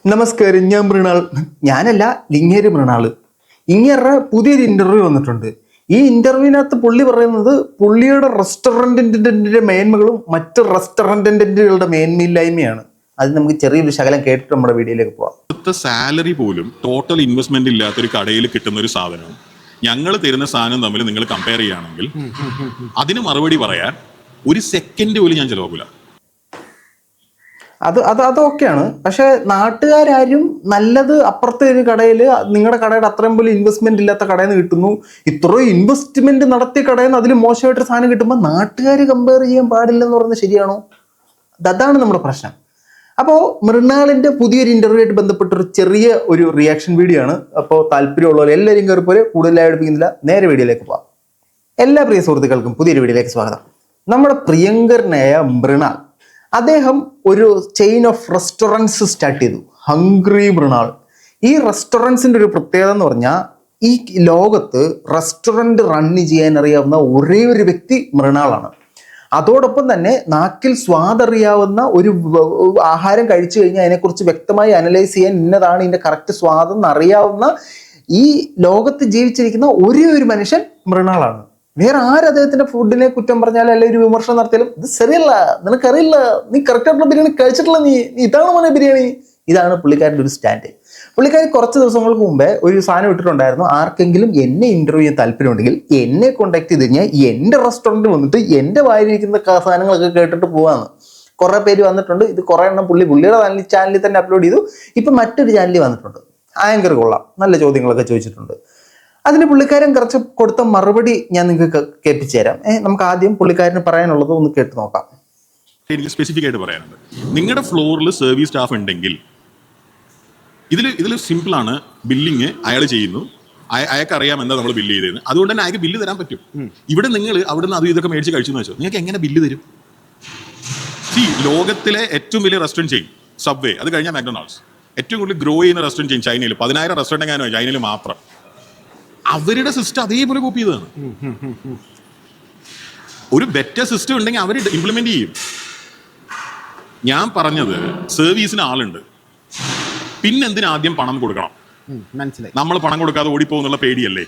നമസ്കാരം, ഞാൻ മൃണാൾ. ഞാനല്ല, ലിങ്ങേര് മൃണാള്. ഇങ്ങേറെ പുതിയൊരു ഇന്റർവ്യൂ വന്നിട്ടുണ്ട്. ഈ ഇന്റർവ്യൂവിനകത്ത് പുള്ളി പറയുന്നത് പുള്ളിയുടെ റെസ്റ്റോറൻറ്റിന്റെ മേന്മകളും മറ്റ് റെസ്റ്റോറൻറ്റുകളുടെ മേന്മയില്ലായ്മയാണ്. അത് നമുക്ക് ചെറിയൊരു ശകലം കേട്ടിട്ട് നമ്മുടെ വീഡിയോയിലേക്ക് പോവാം. സാലറി പോലും ടോട്ടൽ ഇൻവെസ്റ്റ്മെന്റ് ഇല്ലാത്തൊരു കടയിൽ കിട്ടുന്ന ഒരു സാധനം ഞങ്ങൾ തരുന്ന സാധനം തമ്മിൽ നിങ്ങൾ കമ്പയർ ചെയ്യുകയാണെങ്കിൽ അതിന് മറുപടി പറയാൻ ഒരു സെക്കൻഡ് പോലും ഞാൻ ചെലവാക്കില്ല. അതൊക്കെയാണ്. പക്ഷെ നാട്ടുകാരും നല്ലത് അപ്പുറത്തെ ഒരു കടയിൽ നിങ്ങളുടെ കടയുടെ അത്രയും പോലും ഇൻവെസ്റ്റ്മെന്റ് ഇല്ലാത്ത കടയിൽ നിന്ന് കിട്ടുന്നു, ഇത്രയും ഇൻവെസ്റ്റ്മെന്റ് നടത്തിയ കടയിൽ നിന്ന് അതിൽ മോശമായിട്ടൊരു സാധനം കിട്ടുമ്പോൾ നാട്ടുകാർ കമ്പയർ ചെയ്യാൻ പാടില്ലെന്ന് പറയുന്നത് ശരിയാണോ? അതാണ് നമ്മുടെ പ്രശ്നം. അപ്പോൾ മൃണാളിന്റെ പുതിയൊരു ഇന്റർവ്യൂ ആയിട്ട് ബന്ധപ്പെട്ടൊരു ചെറിയ ഒരു റിയാക്ഷൻ വീഡിയോ ആണ്. അപ്പോൾ താല്പര്യമുള്ളവർ എല്ലാവരും കയറി പോലെ കൂടുതലായി എടുപ്പിക്കുന്നില്ല, നേരെ വീഡിയോയിലേക്ക് പോവാം. എല്ലാ പ്രിയ സുഹൃത്തുക്കൾക്കും പുതിയൊരു വീഡിയോയിലേക്ക് സ്വാഗതം. നമ്മുടെ പ്രിയങ്കരനായ മൃണാൾ, അദ്ദേഹം ഒരു ചെയിൻ ഓഫ് റെസ്റ്റോറൻറ്റ്സ് സ്റ്റാർട്ട് ചെയ്തു, ഹംഗ്രി മൃണാൾ. ഈ റെസ്റ്റോറൻറ്റ്സിന്റെ ഒരു പ്രത്യേകത എന്ന് പറഞ്ഞാൽ ഈ ലോകത്ത് റെസ്റ്റോറൻറ്റ് റണ്ണ് ചെയ്യാൻ അറിയാവുന്ന ഒരേ ഒരു വ്യക്തി മൃണാളാണ്. അതോടൊപ്പം തന്നെ നാക്കിൽ സ്വാദറിയാവുന്ന ഒരു ആഹാരം കഴിച്ചു കഴിഞ്ഞാൽ അതിനെക്കുറിച്ച് വ്യക്തമായി അനലൈസ് ചെയ്യാൻ ഇന്നതാണ് ഇതിൻ്റെ കറക്റ്റ് സ്വാദെന്ന് അറിയാവുന്ന ഈ ലോകത്ത് ജീവിച്ചിരിക്കുന്ന ഒരേ ഒരു മനുഷ്യൻ മൃണാളാണ്. വേറെ ആര് അദ്ദേഹത്തിന്റെ ഫുഡിനെ കുറ്റം പറഞ്ഞാലും അല്ലെങ്കിൽ ഒരു വിമർശനം നടത്തിയാലും ഇത് ശരിയല്ല, നിനക്കറിയില്ല, നീ കറക്റ്റായിട്ടുള്ള ബിരിയാണി കഴിച്ചിട്ടില്ല, നീ ഇതാണ് മോനെ ബിരിയാണി. ഇതാണ് പുള്ളിക്കാരൻ്റെ ഒരു സ്റ്റാൻഡ്. പുള്ളിക്കാരി കുറച്ച് ദിവസങ്ങൾക്ക് മുമ്പേ ഒരു സാധനം ഇട്ടിട്ടുണ്ടായിരുന്നു, ആർക്കെങ്കിലും എന്നെ ഇന്റർവ്യൂ ചെയ്യാൻ താല്പര്യമുണ്ടെങ്കിൽ എന്നെ കോണ്ടാക്ട് ചെയ്ത് കഴിഞ്ഞാൽ എൻ്റെ റെസ്റ്റോറൻറ്റിൽ വന്നിട്ട് എൻ്റെ വായിലിരിക്കുന്ന സാധനങ്ങളൊക്കെ കേട്ടിട്ട് പോവാന്ന്. കുറെ പേര് വന്നിട്ടുണ്ട്. ഇത് കുറെ എണ്ണം പുള്ളിയുടെ ചാനലിൽ തന്നെ അപ്ലോഡ് ചെയ്തു. ഇപ്പം മറ്റൊരു ചാനലിൽ വന്നിട്ടുണ്ട്. ആങ്കർ കൊള്ളാം, നല്ല ചോദ്യങ്ങളൊക്കെ ചോദിച്ചിട്ടുണ്ട്. അതിന് പുള്ളിക്കാരൻ കുറച്ച് കൊടുത്ത മറുപടി ഞാൻ നിങ്ങൾക്ക് കേൾപ്പിച്ചു തരാം. നമുക്ക് ആദ്യം പുള്ളിക്കാരന് പറയാനുള്ളത് ഒന്ന് കേട്ട് നോക്കാം. എനിക്ക് സ്പെസിഫിക് ആയിട്ട് പറയാനുണ്ട്, നിങ്ങളുടെ ഫ്ലോറിൽ സർവീസ് സ്റ്റാഫ് ഉണ്ടെങ്കിൽ ഇതിൽ സിമ്പിളാണ്. ബില്ലിങ് അയാൾ ചെയ്യുന്നു, അയാൾക്ക് അറിയാം എന്താ നമ്മൾ ബില്ല് ചെയ്തതെന്ന്, അതുകൊണ്ട് തന്നെ അയാൾക്ക് ബില്ല് തരാൻ പറ്റും. ഇവിടെ നിങ്ങൾ അവിടുന്ന് അതും ഇതൊക്കെ മേടിച്ച് കഴിച്ചെന്ന് വെച്ചോ, നിങ്ങൾക്ക് എങ്ങനെ ബില്ല് തരും? ലോകത്തിലെ ഏറ്റവും വലിയ റെസ്റ്റോറൻറ്റ് ചെയിൻ സബ്വേ, അത് കഴിഞ്ഞാൽ മാക്ഡൊണാൾഡ്സ്, ഏറ്റവും കൂടുതൽ ഗ്രോ ചെയ്യുന്ന റെസ്റ്റോറൻറ്റ് ചെയിൻ ചൈനയിൽ 10,000 റെസ്റ്റോറൻറ്റ് എങ്ങാനോ ചൈനയിൽ മാത്രം. അവരുടെ സിസ്റ്റം അതേപോലെ കോപ്പി ചെയ്തതാണ്. ഒരു ബെറ്റർ സിസ്റ്റം ഉണ്ടെങ്കിൽ അവർ ഇംപ്ലിമെന്റ് ചെയ്യും. ഞാൻ പറഞ്ഞത് സർവീസിന് ആളുണ്ട്, പിന്നെന്തിനാ ആദ്യം പണം കൊടുക്കണം? മനസ്സിലായി. നമ്മൾ പണം കൊടുക്കാതെ ഓടിപ്പോകുന്നുള്ള പേടിയല്ലേ?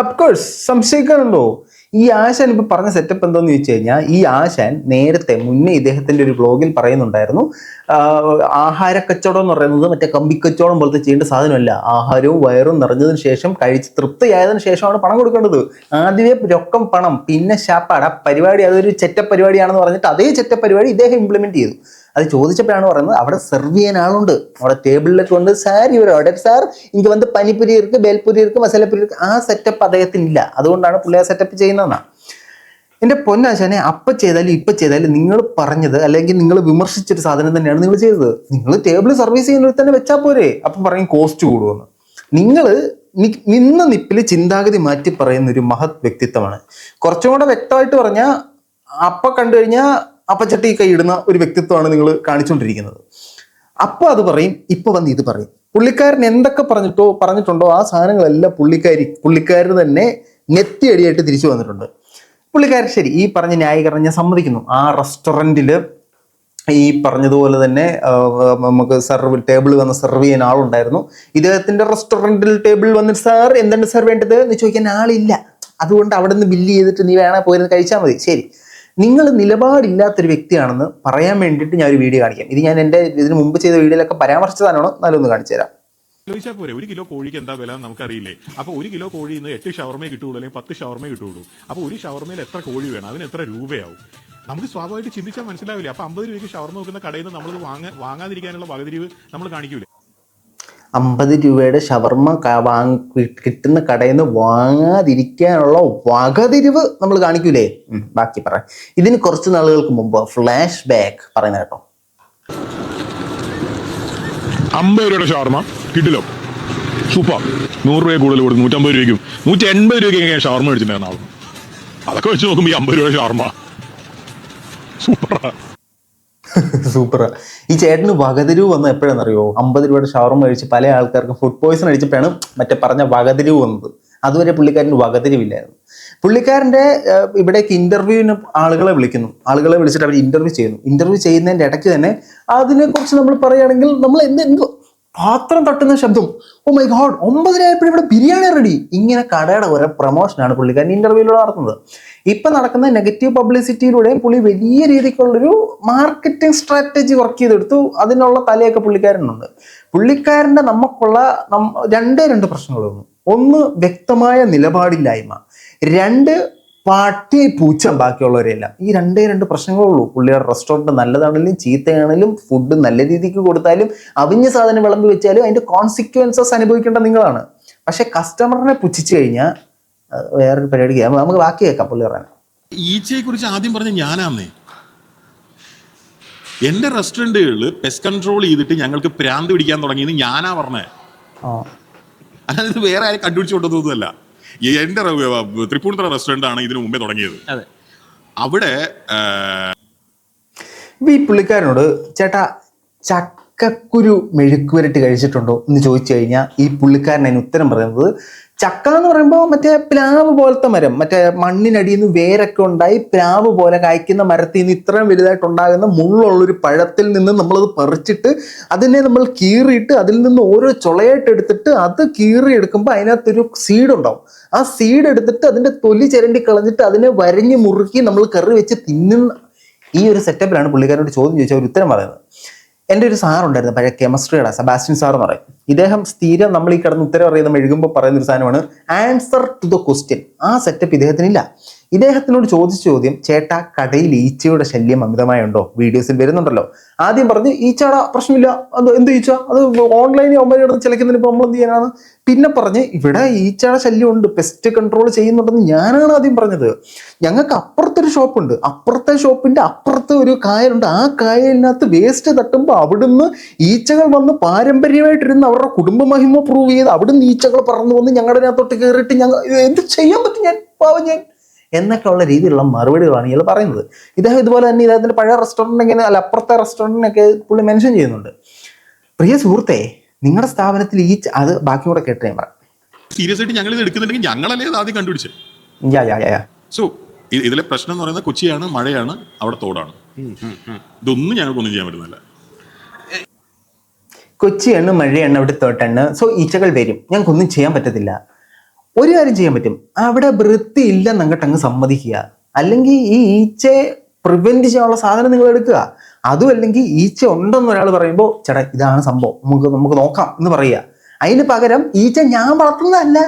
അഫ്കോഴ്സ്, സംശയിക്കാനുണ്ടോ? ഈ ആശാൻ ഇപ്പൊ പറഞ്ഞ സെറ്റപ്പ് എന്താന്ന് ചോദിച്ചു കഴിഞ്ഞാൽ, ഈ ആശാൻ നേരത്തെ മുന്നേ ഇദ്ദേഹത്തിന്റെ ഒരു ബ്ലോഗിൽ പറയുന്നുണ്ടായിരുന്നു, ആഹാര കച്ചവടം എന്ന് പറയുന്നത് മറ്റേ കമ്പിക്കച്ചവടം പോലത്തെ ചെയ്യേണ്ട സാധനമല്ല. ആഹാരവും വയറും നിറഞ്ഞതിന് ശേഷം കഴിച്ച് തൃപ്തിയായതിനു ശേഷമാണ് പണം കൊടുക്കേണ്ടത്. ആദ്യമേ രൊക്കം പണം, പിന്നെ ശാപ്പാട്. ആ പരിപാടി അതൊരു ചെറ്റ പരിപാടിയാണെന്ന് പറഞ്ഞിട്ട് അതേ ചെറ്റ പരിപാടി ഇദ്ദേഹം ഇംപ്ലിമെന്റ് ചെയ്തു. അത് ചോദിച്ചപ്പോഴാണ് പറയുന്നത് അവിടെ സെർവ് ചെയ്യാൻ ആളുണ്ട്, അവിടെ ടേബിളിലൊക്കെ ഉണ്ട്. സാർ ഇവർ ഓർഡർ, സാർ എനിക്ക് വന്ന് പനിപ്പുരി ഇருக்கு, ബേൽപുരി ഇருக்கு, മസാലപ്പുരി ഇருக்கு. ആ സെറ്റപ്പ് അദ്ദേഹത്തിനില്ല. അതുകൊണ്ടാണ് പുള്ളി ആ സെറ്റപ്പ് ചെയ്യുന്നതെന്നാണ്. എൻ്റെ പൊന്നാശാനെ, അപ്പം ചെയ്താലും ഇപ്പം ചെയ്താലും നിങ്ങൾ പറഞ്ഞത് അല്ലെങ്കിൽ നിങ്ങൾ വിമർശിച്ചൊരു സാധനം തന്നെയാണ് നിങ്ങൾ ചെയ്തത്. നിങ്ങൾ ടേബിൾ സർവീസ് ചെയ്യുന്നവർ തന്നെ വെച്ചാൽ പോരെ. അപ്പം പറയും കോസ്റ്റ് കൂടുമെന്ന്. നിങ്ങൾ നിന്ന നിപ്പിൽ ചിന്താഗതി മാറ്റി പറയുന്ന ഒരു മഹത് വ്യക്തിത്വമാണ്. കുറച്ചും കൂടെ വ്യക്തമായിട്ട് പറഞ്ഞാൽ, അപ്പം കണ്ടു കഴിഞ്ഞാൽ അപ്പച്ചട്ടി കൈ ഇടുന്ന ഒരു വ്യക്തിത്വമാണ് നിങ്ങൾ കാണിച്ചുകൊണ്ടിരിക്കുന്നത്. അപ്പോൾ അത് പറയും, ഇപ്പൊ വന്ന് ഇത് പറയും. പുള്ളിക്കാരൻ എന്തൊക്കെ പറഞ്ഞിട്ടുണ്ടോ ആ സാധനങ്ങളെല്ലാം പുള്ളിക്കാരന് തന്നെ നെത്തിയടിയായിട്ട് തിരിച്ചു വന്നിട്ടുണ്ട്. പുള്ളിക്കാരൻ ശരി, ഈ പറഞ്ഞ ന്യായീകരണം ഞാൻ സമ്മതിക്കുന്നു. ആ റെസ്റ്റോറൻറ്റിൽ ഈ പറഞ്ഞതുപോലെ തന്നെ നമുക്ക് ടേബിൾ വന്ന് സെർവ് ചെയ്യാൻ ആളുണ്ടായിരുന്നു. ഇദ്ദേഹത്തിന്റെ റെസ്റ്റോറൻറ്റിൽ ടേബിൾ വന്നിട്ട് സാർ എന്താണ് സാർ വേണ്ടത് എന്ന് ചോദിക്കാൻ ആളില്ല. അതുകൊണ്ട് അവിടെ നിന്ന് ബില്ല് ചെയ്തിട്ട് നീ വേണേ പോയിരുന്ന് കഴിച്ചാൽ മതി. ശരി, നിങ്ങൾ നിലപാടില്ലാത്തൊരു വ്യക്തിയാണെന്ന് പറയാൻ വേണ്ടിയിട്ട് ഞാൻ ഒരു വീഡിയോ കാണിക്കാം. ഇത് ഞാൻ എൻ്റെ ഇതിന് മുമ്പ് ചെയ്ത വീഡിയോയിലൊക്കെ പരാമർശിച്ചതാണോ എന്നാലൊന്ന് കാണിച്ചു തരാം. പോരെ, 1 കിലോ കോഴിക്ക് എന്താ വില നമുക്കറിയില്ലേ? അപ്പോൾ 1 കിലോ കോഴി ഇന്ന് 8 ഷവർമേ കിട്ടുള്ളൂ, അല്ലെങ്കിൽ 10 ഷവർമേ കിട്ടുള്ളൂ. അപ്പോൾ ഒരു ഷവർമയിൽ എത്ര കോഴി വേണം, അതിന് എത്ര രൂപയാവും? നമുക്ക് സ്വാഭാവികമായിട്ട് ചിന്തിച്ചാൽ മനസ്സിലാവില്ല. അപ്പോൾ 50 രൂപയ്ക്ക് ഷവർമ നോക്കുന്ന കടയിൽ നിന്ന് നമ്മൾ വാങ്ങാതിരിക്കാനുള്ള വകതിരിവ് നമ്മൾ കാണിക്കൂലേ? 50 രൂപയുടെ ഷവർമ കിട്ടുന്ന കടയിൽ നിന്ന് വാങ്ങാതിരിക്കാനുള്ള വകതിരിവ് നമ്മൾ കാണിക്കൂലേ? ബാക്കി പറയാം. ഇതിന് കുറച്ച് നാളുകൾക്ക് മുമ്പ് ഫ്ലാഷ് ബാക്ക് പറയുന്നത് കേട്ടോ. 50 രൂപയുടെ ഷവർമ കിട്ടില്ലോ, സൂപ്പർ. 100 രൂപ കൂടുതൽ കൊടുക്കും, 150 രൂപയ്ക്കും 180 രൂപയ്ക്ക് ഷവർമ മേടിച്ചിട്ടുണ്ടായിരുന്നു ആളും. അതൊക്കെ വെച്ച് നോക്കുമ്പോൾ ഈ 50 രൂപ ഷവർമ സൂപ്പറാ. ഈ ചേട്ടന് വകതിരിവ് വന്നത് എപ്പോഴാണെന്നറിയോ? 50 രൂപയുടെ ഷവർമ കഴിച്ച് പല ആൾക്കാർക്കും ഫുഡ് പോയ്സൺ അടിച്ചപ്പോഴാണ് മറ്റേ പറഞ്ഞ വകതിരിവ് വന്നത്. അതുവരെ പുള്ളിക്കാരന് വകതിരിവില്ലായിരുന്നു. പുള്ളിക്കാരൻ്റെ ഇവിടേക്ക് ഇൻ്റർവ്യൂവിന് ആളുകളെ വിളിച്ചിട്ട് അവർ ഇൻ്റർവ്യൂ ചെയ്യുന്നതിൻ്റെ ഇടയ്ക്ക് തന്നെ അതിനെക്കുറിച്ച് നമ്മൾ പറയുകയാണെങ്കിൽ നമ്മൾ എന്ത് പാത്രം തട്ടുന്ന ശബ്ദം, ഓ മൈ ഗോഡ് 9:30 ആയപ്പോഴും ഇവിടെ ബിരിയാണി റെഡി, ഇങ്ങനെ കടയുടെ ഒരു പ്രൊമോഷനാണ് പുള്ളിക്കാരൻ ഇൻ്റർവ്യൂവിലൂടെ നടത്തുന്നത്. ഇപ്പം നടക്കുന്ന നെഗറ്റീവ് പബ്ലിസിറ്റിയിലൂടെ പുള്ളി വലിയ രീതിക്കുള്ളൊരു മാർക്കറ്റിംഗ് സ്ട്രാറ്റജി വർക്ക് ചെയ്തെടുത്തു. അതിനുള്ള തലയൊക്കെ പുള്ളിക്കാരനുണ്ട്. പുള്ളിക്കാരൻ്റെ നമുക്കുള്ള രണ്ട് പ്രശ്നങ്ങളൊന്നും, ഒന്ന് വ്യക്തമായ നിലപാടില്ലായ്മ, രണ്ട് പാട്ടി പൂച്ച ബാക്കിയുള്ളവരെല്ലാം. ഈ രണ്ട് പ്രശ്നങ്ങളുള്ളൂ. പുള്ളിയുടെ റെസ്റ്റോറൻറ്റ് നല്ലതാണെങ്കിലും ചീത്തയാണെങ്കിലും ഫുഡ് നല്ല രീതിക്ക് കൊടുത്താലും അവിഞ്ഞ സാധനം വിളമ്പി വെച്ചാലും അതിൻ്റെ കോൺസിക്വൻസസ് അനുഭവിക്കേണ്ട നിങ്ങളാണ്. പക്ഷെ കസ്റ്റമറിനെ പുച്ഛിച്ചു കഴിഞ്ഞാൽ വേറൊരു പരിപാടി നമുക്ക് ബാക്കി കേൾക്കാം. പുള്ളി പറയാൻ ഈച്ചയെ കുറിച്ച് ആദ്യം പറഞ്ഞ ഞാനാന്നേ. എൻ്റെ റെസ്റ്റോറൻറ്റുകളിൽ പെസ്റ്റ് കൺട്രോൾ ചെയ്തിട്ട് ഞങ്ങൾക്ക് പ്രാന്ത് പിടിക്കാൻ തുടങ്ങിയെന്ന് ഞാനാ പറഞ്ഞേ. അല്ലാതെ വേറെ ആരും കണ്ടുപിടിച്ചുകൊണ്ടതൊന്നുമല്ല. എൻ്റെ തൃപ്പൂണിത്തുറ റെസ്റ്റോറൻ്റ് ആണ് ഇതിനു മുമ്പേ തുടങ്ങിയത്. അവിടെ ഈ പുള്ളിക്കാരനോട് ചേട്ടാ ചക്കക്കുരു മെഴുക്കുവരട്ടി കഴിച്ചിട്ടുണ്ടോ എന്ന് ചോദിച്ചു കഴിഞ്ഞാൽ ഈ പുള്ളിക്കാരൻ അതിന് ഉത്തരം പറയുന്നത്, ചക്ക എന്ന് പറയുമ്പോൾ മറ്റേ പ്ലാവ് പോലത്തെ മരം, മറ്റേ മണ്ണിനടിയിൽ നിന്ന് വേരൊക്കെ ഉണ്ടായി പ്ലാവ് പോലെ കായ്ക്കുന്ന മരത്തിൽ നിന്ന് ഇത്രയും വലുതായിട്ടുണ്ടാകുന്ന മുള്ളുള്ളൊരു പഴത്തിൽ നിന്ന് നമ്മളത് പറിച്ചിട്ട് അതിനെ നമ്മൾ കീറിയിട്ട് അതിൽ നിന്ന് ഓരോ ചുളയായിട്ട് എടുത്തിട്ട് അത് കീറി എടുക്കുമ്പോൾ അതിനകത്തൊരു സീഡ് ഉണ്ടാവും. ആ സീഡ് എടുത്തിട്ട് അതിൻ്റെ തൊലി ചിരണ്ടി കളഞ്ഞിട്ട് അതിനെ വരഞ്ഞ് മുറുക്കി നമ്മൾ കറി വെച്ച് തിന്നുന്ന ഈ ഒരു സെറ്റപ്പിലാണ് പുള്ളിക്കാരനോട് ചോദ്യം ചോദിച്ചാൽ ഒരു ഉത്തരം പറയുന്നത്. എൻ്റെ ഒരു സാറുണ്ടായിരുന്നു പഴയ കെമിസ്ട്രിയുടെ, സെബാസ്റ്റ്യൻ സാർ എന്ന് പറയും. ഇദ്ദേഹം സ്ഥിരം നമ്മൾ ഈ കിടന്ന് ഉത്തരം അറിയുന്ന എഴുതുമ്പോൾ പറയുന്ന ഒരു സാധനമാണ് ആൻസർ ടു ദ ക്വസ്റ്റ്യൻ. ആ സെറ്റപ്പ് ഇദ്ദേഹത്തിനില്ല. ഇദ്ദേഹത്തിനോട് ചോദിച്ച ചോദ്യം, ചേട്ടാ കടയിൽ ഈച്ചയുടെ ശല്യം അമിതമായുണ്ടോ? വീഡിയോസിൽ വരുന്നുണ്ടല്ലോ. ആദ്യം പറഞ്ഞ് ഈച്ചയുടെ പ്രശ്നമില്ല, എന്ത് ഈച്ച, അത് ഓൺലൈനിൽ ഒമ്പതിനടുത്ത് ചിലക്കുന്നതിന് ഇപ്പോൾ നമ്മൾ എന്ത് ചെയ്യാനാണ്. പിന്നെ പറഞ്ഞ് ഇവിടെ ഈച്ചയുടെ ശല്യമുണ്ട്, പെസ്റ്റ് കൺട്രോൾ ചെയ്യുന്നുണ്ടെന്ന് ഞാനാണ് ആദ്യം പറഞ്ഞത്. ഞങ്ങൾക്ക് അപ്പുറത്തൊരു ഷോപ്പുണ്ട്, അപ്പുറത്തെ ഷോപ്പിന്റെ അപ്പുറത്ത് ഒരു കായലുണ്ട്, ആ കായലിനകത്ത് വേസ്റ്റ് തട്ടുമ്പോൾ അവിടുന്ന് ഈച്ചകൾ വന്ന് പാരമ്പര്യമായിട്ടിരുന്ന് അവരുടെ കുടുംബ മഹിമ പ്രൂവ് ചെയ്ത് അവിടുന്ന് ഈച്ചകൾ പറന്നു വന്ന് ഞങ്ങളുടെ അതിനകത്തോട്ട് കയറിയിട്ട് ഞങ്ങൾ എന്ത് ചെയ്യാൻ പറ്റും, ഞാൻ എന്നൊക്കെ ഉള്ള രീതിയിലുള്ള മറുപടികളാണ് ഇയാൾ പറയുന്നത്. ഇദ്ദേഹം ഇതുപോലെ തന്നെ ഇദ്ദേഹത്തിന്റെ പഴയ റെസ്റ്റോറൻറ്റ് അല്ല അപ്പുറത്തെ റെസ്റ്റോറൻറ്റിനൊക്കെ പുള്ളി മെൻഷൻ ചെയ്യുന്നുണ്ട്. പ്രിയ സുഹൃത്തെ, നിങ്ങളുടെ സ്ഥാപനത്തിൽ ഈ അത് ബാക്കി കൂടെ കേട്ട് ഞാൻ പറയാം. സീരിയസ് ആയിട്ട് ഞങ്ങൾ ഇത് എടുക്കുന്നുണ്ടെങ്കിൽ ഞങ്ങളല്ലേ അത് ആദ്യം കണ്ടുപിടിച്ചത്. സോ ഇതിലെ പ്രശ്നം എന്ന് പറയുന്നത് കൊച്ചിയാണ്, മഴയാണ്, അവിടെ തോടാണ്. ഇതൊന്നും ഞങ്ങൾക്കൊന്നും ചെയ്യാൻ പറ്റുന്നില്ല. കൊച്ചിയാണ്, മഴയാണ്, അവിടെ തോട്ടാണ്. സോ ഈച്ചകൾ വരും, ഞങ്ങൾക്കൊന്നും ചെയ്യാൻ പറ്റത്തില്ല. ഒരു കാര്യം ചെയ്യാൻ പറ്റും, അവിടെ വൃത്തി ഇല്ലെന്ന് അങ്ങോട്ടങ്ങ് സമ്മതിക്കുക. അല്ലെങ്കിൽ ഈ ഈച്ചയെ പ്രിവെന്റ് ചെയ്യാനുള്ള സാധനം നിങ്ങൾ എടുക്കുക. അതും അല്ലെങ്കിൽ ഈച്ച ഉണ്ടെന്ന് ഒരാൾ പറയുമ്പോൾ ചേട്ടാ ഇതാണ് സംഭവം, നമുക്ക് നോക്കാം എന്ന് പറയുക. അതിന് പകരം ഈച്ച ഞാൻ വളർത്തുന്നതല്ല,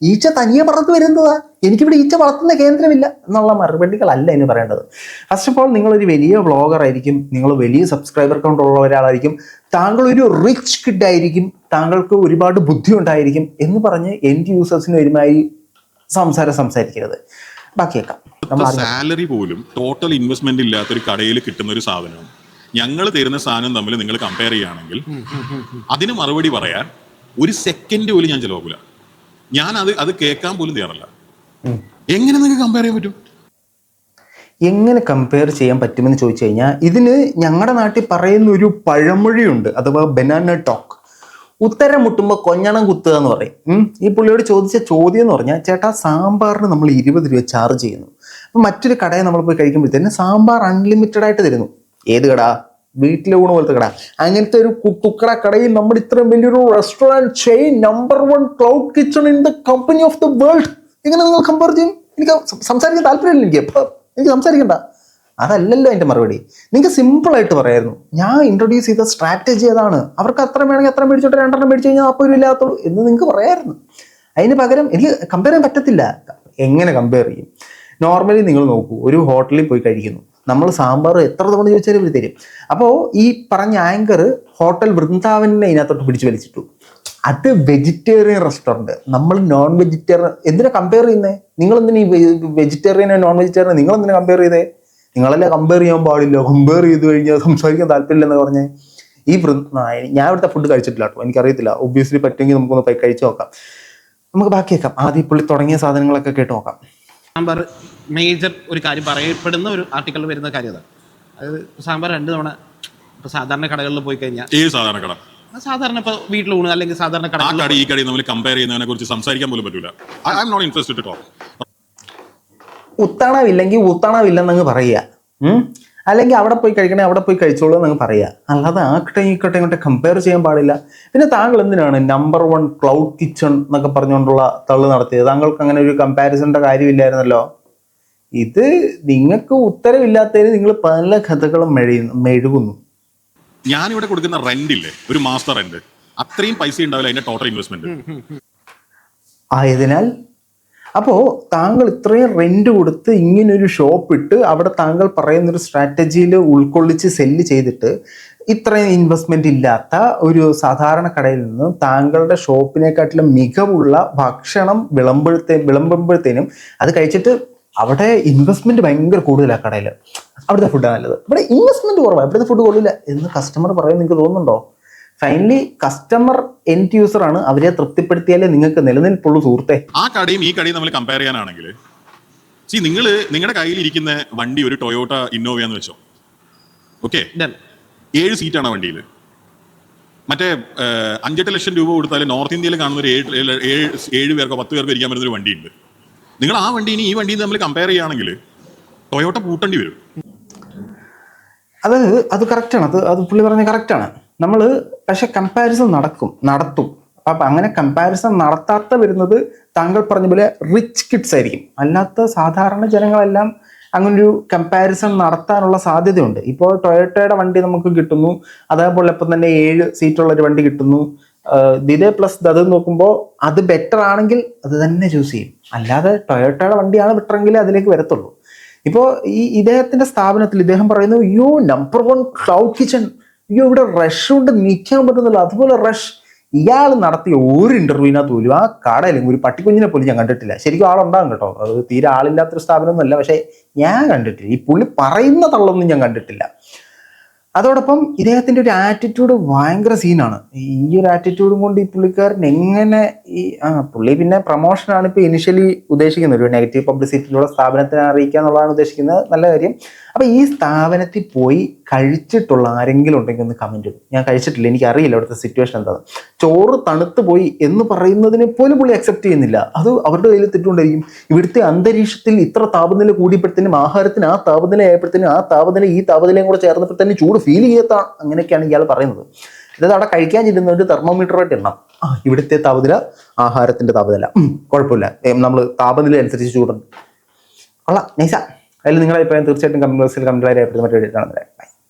ഈച്ച തനിയെ വളർന്നു വരുന്നതാ, എനിക്കിവിടെ ഈച്ച വളർത്തുന്ന കേന്ദ്രമില്ല എന്നുള്ള മറുപടികളല്ല എന്ന് പറയേണ്ടത്. ഫസ്റ്റ് ഓഫ് ഓൾ നിങ്ങളൊരു വലിയ വ്ളോഗർ ആയിരിക്കും, നിങ്ങൾ വലിയ സബ്സ്ക്രൈബർ കൗണ്ട് ഉള്ള ഒരാളായിരിക്കും, താങ്കൾ ഒരു റിച്ച് കിഡ് ആയിരിക്കും, താങ്കൾക്ക് ഒരുപാട് ബുദ്ധി ഉണ്ടായിരിക്കും എന്ന് പറഞ്ഞ് എൻഡ് യൂസേഴ്സിന് ഒരുമാതിരി സംസാരിക്കരുത്. ബാക്കിയേക്കാം. സാലറി പോലും ടോട്ടൽ ഇൻവെസ്റ്റ്മെന്റ് ഇല്ലാത്തൊരു കടയിൽ കിട്ടുന്ന ഒരു സാധനമാണ്. ഞങ്ങൾ തരുന്ന സാധനം തമ്മിൽ നിങ്ങൾ കമ്പയർ ചെയ്യുകയാണെങ്കിൽ അതിന് മറുപടി പറയാൻ ഒരു സെക്കൻഡ് പോലും ഞാൻ ചിലവാക്കില്ല. ഞാൻ അത് കേൾക്കാൻ പോലും തയ്യാറല്ല. എങ്ങനെ നിങ്ങൾക്ക് കമ്പയർ ചെയ്യാൻ പറ്റും? എങ്ങനെ കമ്പയർ ചെയ്യാൻ പറ്റുമെന്ന് ചോദിച്ചു കഴിഞ്ഞാൽ ഇതിന് ഞങ്ങളുടെ നാട്ടിൽ പറയുന്ന ഒരു പഴമൊഴിയുണ്ട്, അഥവാ ബനാന ടോക്ക്. ഉത്തരം മുട്ടുമ്പോൾ കൊഞ്ഞണം കുത്തുക എന്ന് പറയും. ഈ പുള്ളിയോട് ചോദിച്ച ചോദ്യം എന്ന് പറഞ്ഞാൽ, ചേട്ടാ സാമ്പാറിന് നമ്മൾ 20 രൂപ ചാർജ് ചെയ്യുന്നു, അപ്പം മറ്റൊരു കടയിൽ നമ്മൾ പോയി കഴിക്കുമ്പോഴത്തേന് സാമ്പാർ അൺലിമിറ്റഡ് ആയിട്ട് തരുന്നു. ഏത് കട? വീട്ടിലെ ഊണ് പോലത്തെ കട. അങ്ങനത്തെ ഒരു കുത്തുക്കട കടയിൽ നമ്മൾ ഇത്രയും വലിയൊരു restaurant chain, number 1 cloud kitchen in the company of the world, എങ്ങനെ നിങ്ങൾ കമ്പയർ ചെയ്യും? എനിക്ക് സംസാരിക്കാൻ താല്പര്യമില്ല, എനിക്ക് സംസാരിക്കണ്ട. അതല്ലല്ലോ അതിൻ്റെ മറുപടി. നിങ്ങൾക്ക് സിമ്പിളായിട്ട് പറയായിരുന്നു, ഞാൻ ഇൻട്രൊഡ്യൂസ് ചെയ്ത സ്ട്രാറ്റജി അതാണ്, അവർക്ക് അത്ര വേണമെങ്കിൽ അത്ര മേടിച്ചോട്ടെ, 2 മേടിച്ചു കഴിഞ്ഞാൽ 40 രൂപ ഇല്ലാത്തുള്ളൂ എന്ന് നിങ്ങൾക്ക് പറയായിരുന്നു. അതിന് പകരം എനിക്ക് കമ്പയർ ചെയ്യാൻ പറ്റത്തില്ല. എങ്ങനെ കമ്പയർ ചെയ്യും? നോർമലി നിങ്ങൾ നോക്കൂ, ഒരു ഹോട്ടലിൽ പോയി കഴിക്കുന്നു, നമ്മൾ സാമ്പാർ എത്ര തവണ ചോദിച്ചാലും ഇവർ തരും. അപ്പോൾ ഈ പറഞ്ഞ ആങ്കർ ഹോട്ടൽ വൃന്ദാവനെ ഇതിനകത്തോട്ട് പിടിച്ചു വലിച്ചിട്ടു. അത് വെജിറ്റേറിയൻ റെസ്റ്റോറൻറ്റ്, നമ്മൾ നോൺ വെജിറ്റേറിയൻ. എന്തിനാ കമ്പയർ ചെയ്യുന്നത്? നിങ്ങളെന്തിനാ ഈ വെജിറ്റേറിയൻ നോൺ വെജിറ്റേറിയൻ നിങ്ങളെന്തിനാ കമ്പയർ ചെയ്തേ? നിങ്ങളല്ലേ കമ്പയർ ചെയ്യാൻ പാടില്ല, കമ്പയർ ചെയ്ത് കഴിഞ്ഞാൽ സംസാരിക്കാൻ താല്പര്യമില്ലെന്ന് പറഞ്ഞേ. ഈ ഞാൻ ഇവിടുത്തെ ഫുഡ് കഴിച്ചിട്ടില്ല കേട്ടോ, എനിക്കറിയത്തില്ല. ഒബ്വിയസ്ലി പറ്റുമെങ്കിൽ നമുക്കൊന്ന് പോയി കഴിച്ചു നോക്കാം. നമുക്ക് ബാക്കി വെക്കാം. ആദ്യം പുള്ളി തുടങ്ങിയ സാധനങ്ങളൊക്കെ കേട്ട് നോക്കാം. സാമ്പാർ മേജർ ഒരു കാര്യം പറയപ്പെടുന്ന ഒരു ആർട്ടിക്കിളിൽ വരുന്ന കാര്യം അതാണ്. അതായത് സാമ്പാർ 2 തവണ ഇപ്പോൾ സാധാരണ കടകളിൽ പോയി കഴിഞ്ഞാൽ, ഏത് സാധാരണ കട? സാധാരണ ഇപ്പൊ വീട്ടിൽ ഊണ് അല്ലെങ്കിൽ സാധാരണ ആ കട കട ഈ കടയും നമ്മൾ കമ്പയർ ചെയ്യുന്നതിനെ കുറിച്ച് സംസാരിക്കാൻ പോലും പറ്റൂല. I am not interested at all. ഉത്തണവില്ലെങ്കിൽ ഉത്തണവില്ലെന്നങ്ങ് പറയുക. അല്ലെങ്കിൽ അവിടെ പോയി കഴിക്കണേ അവിടെ പോയി കഴിച്ചോളൂ എന്നങ്ങ് പറയുക. അല്ലാതെ ആ കട്ടയും ഈ കട്ടയും ഇങ്ങോട്ട് കമ്പയർ ചെയ്യാൻ പാടില്ല. പിന്നെ താങ്കൾ എന്തിനാണ് നമ്പർ 1 ക്ലൗഡ് കിച്ചൺ എന്നൊക്കെ പറഞ്ഞുകൊണ്ടുള്ള തള്ളു നടത്തിയത്? താങ്കൾക്ക് അങ്ങനെ ഒരു കമ്പാരിസന്റെ കാര്യമില്ലായിരുന്നല്ലോ. ഇത് നിങ്ങൾക്ക് ഉത്തരവില്ലാത്തതിന് നിങ്ങൾ പല കഥകളും മെഴുകുന്നു. ഞാനിവിടെ കൊടുക്കുന്ന റെന്റ് ഇല്ലേ, ഒരു മാസ്റ്റർ റെന്റ്, അത്രയും പൈസ ഉണ്ടാവില്ല അതിന്റെ ടോട്ടൽ ഇൻവെസ്റ്റ്മെന്റ്. ആയതിനാൽ അപ്പോൾ താങ്കൾ ഇത്രയും റെന്റ് കൊടുത്ത് ഇങ്ങനൊരു ഷോപ്പ് ഇട്ട് അവിടെ താങ്കൾ പറയുന്നൊരു സ്ട്രാറ്റജിയിൽ ഉൾക്കൊള്ളിച്ച് സെല്ല് ചെയ്തിട്ട് ഇത്രയും ഇൻവെസ്റ്റ്മെന്റ് ഇല്ലാത്ത ഒരു കടയിൽ നിന്ന് താങ്കളുടെ ഷോപ്പിനെക്കാട്ടിലും മികവുള്ള ഭക്ഷണം വിളമ്പുമ്പോഴത്തേനും അത് കഴിച്ചിട്ട് അവിടെ ഇൻവെസ്റ്റ്മെന്റ് ഭയങ്കര കൂടുതലാണ് കടയിൽ. അവിടുത്തെ ഫുഡാണ് നല്ലത്, ഇവിടെ ഇൻവെസ്റ്റ്മെന്റ് കുറവാണ്, ഇവിടുത്തെ ഫുഡ് കൊള്ളില്ല എന്ന് കസ്റ്റമർ പറയുന്നത് നിങ്ങൾക്ക് തോന്നുന്നുണ്ടോ? ഫൈനലി കസ്റ്റമർ എൻഡ് യൂസർ ആണ്, അവരെ തൃപ്തിപ്പെടുത്തിയാലേ നിങ്ങൾക്ക് നിലനിൽപ്പുള്ളൂ സുഹൃത്തെ. ആ കടയും ഈ കടയും നമ്മൾ കമ്പയർ ചെയ്യാനാണെങ്കിൽ നിങ്ങളുടെ കയ്യിൽ ഇരിക്കുന്ന വണ്ടി ഒരു ടൊയോട്ട ഇന്നോവ എന്ന് വെച്ചോ. ഓക്കെ, 7 സീറ്റാണ് വണ്ടിയിൽ. മറ്റേ 5-8 ലക്ഷം രൂപ കൊടുത്താൽ നോർത്ത് ഇന്ത്യയിൽ കാണുന്ന ഒരു 7 പേർക്കോ 10 പേർക്കോ ഇരിക്കാൻ പറ്റുന്ന ഒരു വണ്ടിയുണ്ട്. നിങ്ങൾ ആ വണ്ടീനെ ഈ വണ്ടിയും തമ്മിൽ കമ്പയർ ചെയ്യുകയാണെങ്കിൽ ടൊയോട്ട പൂട്ടേണ്ടി വരും. അത് കറക്റ്റാണ്, അത് പുള്ളി പറഞ്ഞ കറക്റ്റാണ്. നമ്മൾ പക്ഷെ കമ്പാരിസൺ നടത്തും. അപ്പം അങ്ങനെ കമ്പാരിസൺ നടത്താത്ത വരുന്നത് താങ്കൾ പറഞ്ഞ പോലെ റിച്ച് കിഡ്സ് ആയിരിക്കും. അല്ലാത്ത സാധാരണ ജനങ്ങളെല്ലാം അങ്ങനൊരു കമ്പാരിസൺ നടത്താനുള്ള സാധ്യതയുണ്ട്. ഇപ്പോൾ ടൊയോട്ടയുടെ വണ്ടി നമുക്ക് കിട്ടുന്നു, അതേപോലെ ഇപ്പം തന്നെ 7 സീറ്റുള്ളൊരു വണ്ടി കിട്ടുന്നു. ഇതേ പ്ലസ് അത് നോക്കുമ്പോൾ അത് ബെറ്റർ ആണെങ്കിൽ അത് തന്നെ ചൂസ് ചെയ്യും. അല്ലാതെ ടൊയോട്ടയുടെ വണ്ടിയാണ് ബെറ്ററെങ്കിലേ അതിലേക്ക് വരത്തുള്ളൂ. ഇപ്പോൾ ഇദ്ദേഹത്തിന്റെ സ്ഥാപനത്തിൽ ഇദ്ദേഹം പറയുന്നു, അയ്യോ നമ്പർ 1 ക്ലൗഡ് കിച്ചൺ, അയ്യോ ഇവിടെ റഷ് കൊണ്ട് നിൽക്കാൻ പറ്റുന്നില്ല. അതുപോലെ റഷ് ഇയാൾ നടത്തിയ ഒരു ഇന്റർവ്യൂവിനകത്ത് പോലും ആ കടയിൽ ഒരു പട്ടിക്കുഞ്ഞിനെ പോലും ഞാൻ കണ്ടിട്ടില്ല. ശരിക്കും ആളുണ്ടാകും കേട്ടോ, അത് തീരെ ആളില്ലാത്തൊരു സ്ഥാപനമൊന്നുമല്ല, പക്ഷെ ഞാൻ കണ്ടിട്ടില്ല. ഈ പുള്ളി പറയുന്ന തള്ളൊന്നും ഞാൻ കണ്ടിട്ടില്ല. അതോടൊപ്പം ഇദ്ദേഹത്തിന്റെ ഒരു ആറ്റിറ്റ്യൂഡ് ഭയങ്കര സീനാണ്. ഈ ഒരു ആറ്റിറ്റ്യൂഡും കൊണ്ട് ഈ പുള്ളിക്കാരൻ എങ്ങനെ പുള്ളി പിന്നെ പ്രൊമോഷനാണ് ഇപ്പൊ ഇനിഷ്യലി ഉദ്ദേശിക്കുന്നത്, ഒരു നെഗറ്റീവ് പബ്ലിസിറ്റിയിലൂടെ സ്ഥാപനത്തിനെ അറിയിക്കുക എന്നുള്ളതാണ് ഉദ്ദേശിക്കുന്നത്. നല്ല കാര്യം. അപ്പൊ ഈ സ്ഥാപനത്തിൽ പോയി കഴിച്ചിട്ടുള്ള ആരെങ്കിലും ഉണ്ടെങ്കിൽ ഒന്ന് കമന്റ് ഇടും. ഞാൻ കഴിച്ചിട്ടില്ല, എനിക്ക് അറിയില്ല അവിടുത്തെ സിറ്റുവേഷൻ എന്താണ്. ചോറ് തണുത്ത് പോയി എന്ന് പറയുന്നതിനെ പോലും പുള്ളി അക്സെപ്റ്റ് ചെയ്യുന്നില്ല. അത് അവരുടെ കയ്യിൽ തെറ്റുകൊണ്ടായിരിക്കും. ഇവിടുത്തെ അന്തരീക്ഷത്തിൽ ഇത്ര താപനില കൂടിയപ്പോഴത്തേനും ആഹാരത്തിന് ആ താപനില ആയപ്പോഴത്തേനും ആ താപനില ഈ താപനിലയും കൂടെ ചേർന്നപ്പോഴത്തേനും ചൂട് ഫീൽ ചെയ്യാത്ത അങ്ങനെയൊക്കെയാണ് ഇയാൾ പറയുന്നത്. അതായത് അവിടെ കഴിക്കാൻ ചെല്ലുന്ന ഒരു തെർമോമീറ്ററായിട്ട് എണ്ണം, ഇവിടുത്തെ താപനില ആഹാരത്തിന്റെ താപനില കുഴപ്പമില്ല, നമ്മൾ താപനില അനുസരിച്ച് ചൂടുണ്ട്. കൊള്ളാം, നൈസാ. അതിൽ നിങ്ങളെ അഭിപ്രായം തീർച്ചയായിട്ടും കമന്റ് ബോക്സിൽ കമന്റ് ആയി മറ്റൊരു കാണുന്നത്.